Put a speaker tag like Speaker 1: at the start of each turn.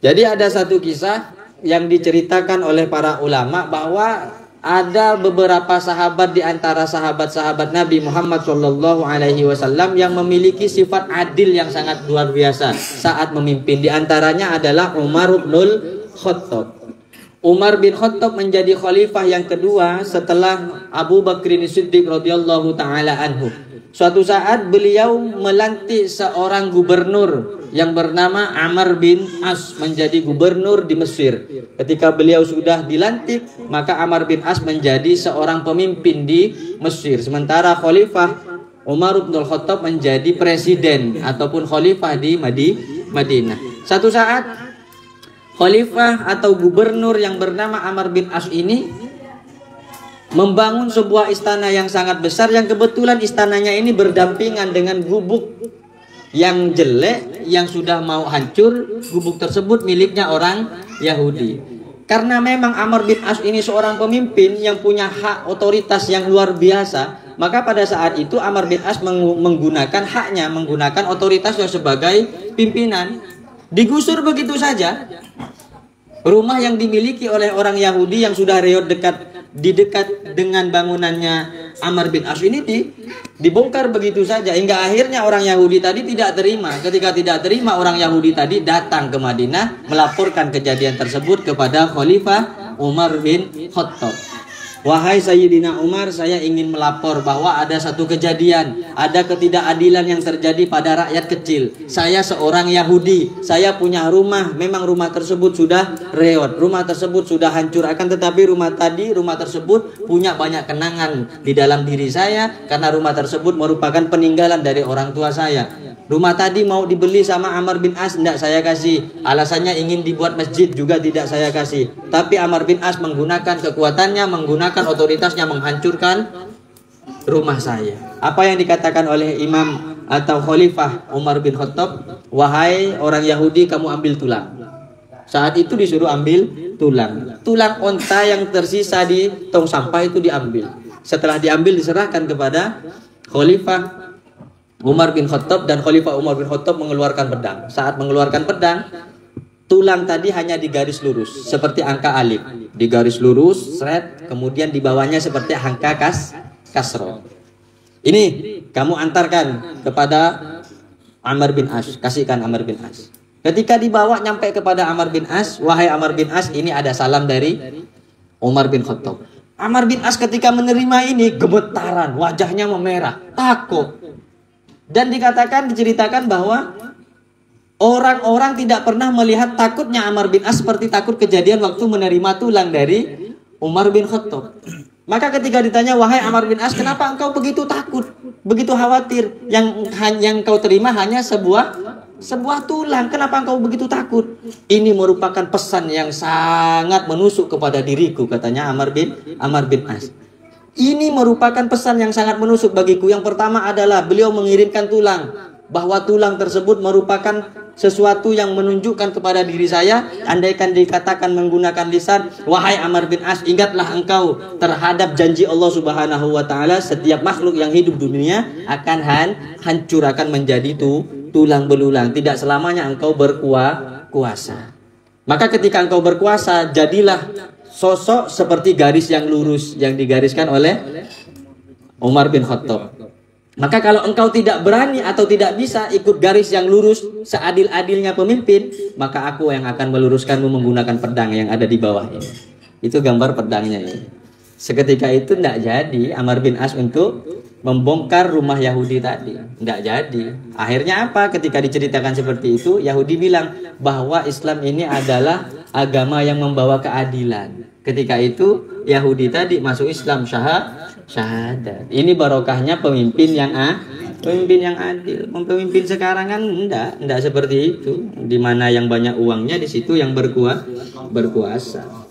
Speaker 1: Jadi ada satu kisah yang diceritakan oleh para ulama bahwa ada beberapa sahabat di antara sahabat-sahabat Nabi Muhammad SAW yang memiliki sifat adil yang sangat luar biasa saat memimpin. Di antaranya adalah Umar bin Khattab. Umar bin Khattab menjadi khalifah yang kedua setelah Abu Bakrin Siddiq radhiyallahu taala anhu. Suatu saat beliau melantik seorang gubernur yang bernama Amr bin As menjadi gubernur di Mesir. Ketika beliau sudah dilantik, maka Amr bin As menjadi seorang pemimpin di Mesir. Sementara khalifah Umar bin Khattab menjadi presiden ataupun khalifah di Madinah. Satu saat khalifah atau gubernur yang bernama Amr bin As ini membangun sebuah istana yang sangat besar, yang kebetulan istananya ini berdampingan dengan gubuk yang jelek yang sudah mau hancur. Gubuk tersebut miliknya orang Yahudi. Karena memang Amr bin As ini seorang pemimpin yang punya hak otoritas yang luar biasa, maka pada saat itu Amr bin As menggunakan haknya, menggunakan otoritasnya sebagai pimpinan. Digusur begitu saja rumah yang dimiliki oleh orang Yahudi yang sudah reot dekat dengan bangunannya Amr bin As ini dibongkar begitu saja, hingga akhirnya orang Yahudi tadi tidak terima. Ketika tidak terima, orang Yahudi tadi datang ke Madinah melaporkan kejadian tersebut kepada Khalifah Umar bin Khattab. Wahai Sayyidina Umar, saya ingin melapor bahwa ada satu kejadian, ada ketidakadilan yang terjadi pada rakyat kecil. Saya seorang Yahudi, saya punya rumah, memang rumah tersebut sudah reot, rumah tersebut sudah hancur, akan tetapi rumah tersebut punya banyak kenangan di dalam diri saya, karena rumah tersebut merupakan peninggalan dari orang tua saya. Rumah tadi mau dibeli sama Amr bin As, tidak saya kasih. Alasannya ingin dibuat masjid, juga tidak saya kasih. Tapi Amr bin As menggunakan kekuatannya, menggunakan otoritasnya, menghancurkan rumah saya. Apa yang dikatakan oleh imam atau khalifah Umar bin Khattab? Wahai orang Yahudi, kamu ambil tulang. Saat itu disuruh ambil tulang. Tulang onta yang tersisa di tong sampah itu diambil. Setelah diambil, diserahkan kepada khalifah Umar bin Khattab, dan Khalifah Umar bin Khattab mengeluarkan pedang. Saat mengeluarkan pedang, tulang tadi hanya digaris lurus seperti angka alif, digaris lurus, seret, kemudian di bawahnya seperti angka kasroh. Ini kamu antarkan kepada Amr bin As, kasihkan Amr bin As. Ketika dibawa nyampe kepada Amr bin As, wahai Amr bin As, ini ada salam dari Umar bin Khattab. Amr bin As ketika menerima ini gemetaran, wajahnya memerah, takut. Dan diceritakan bahwa orang-orang tidak pernah melihat takutnya Amr bin As seperti takut kejadian waktu menerima tulang dari Umar bin Khattab. Maka ketika ditanya, wahai Amr bin As, kenapa engkau begitu takut, begitu khawatir? Yang kau terima hanya sebuah tulang. Kenapa engkau begitu takut? Ini merupakan pesan yang sangat menusuk kepada diriku, katanya Amr bin As. Ini merupakan pesan yang sangat menusuk bagiku. Yang pertama adalah beliau mengirimkan tulang, bahwa tulang tersebut merupakan sesuatu yang menunjukkan kepada diri saya. Andaikan dikatakan menggunakan lisan, wahai Amr bin As, ingatlah engkau terhadap janji Allah Subhanahu wa taala, setiap makhluk yang hidup dunia akan hancur, akan menjadi tulang belulang. Tidak selamanya engkau berkuasa. Maka ketika engkau berkuasa, jadilah sosok seperti garis yang lurus yang digariskan oleh Umar bin Khattab. Maka kalau engkau tidak berani atau tidak bisa ikut garis yang lurus seadil-adilnya pemimpin, maka aku yang akan meluruskanmu menggunakan pedang yang ada di bawah ini. Itu gambar pedangnya ini. Seketika itu tidak jadi Amr bin As untuk membongkar rumah Yahudi tadi. Tidak jadi. Akhirnya apa? Ketika diceritakan seperti itu, Yahudi bilang bahwa Islam ini adalah agama yang membawa keadilan. Ketika itu Yahudi tadi masuk Islam, syahadat. Ini barokahnya pemimpin yang adil. Pemimpin sekarang kan enggak seperti itu. Di mana yang banyak uangnya, di situ yang berkuasa.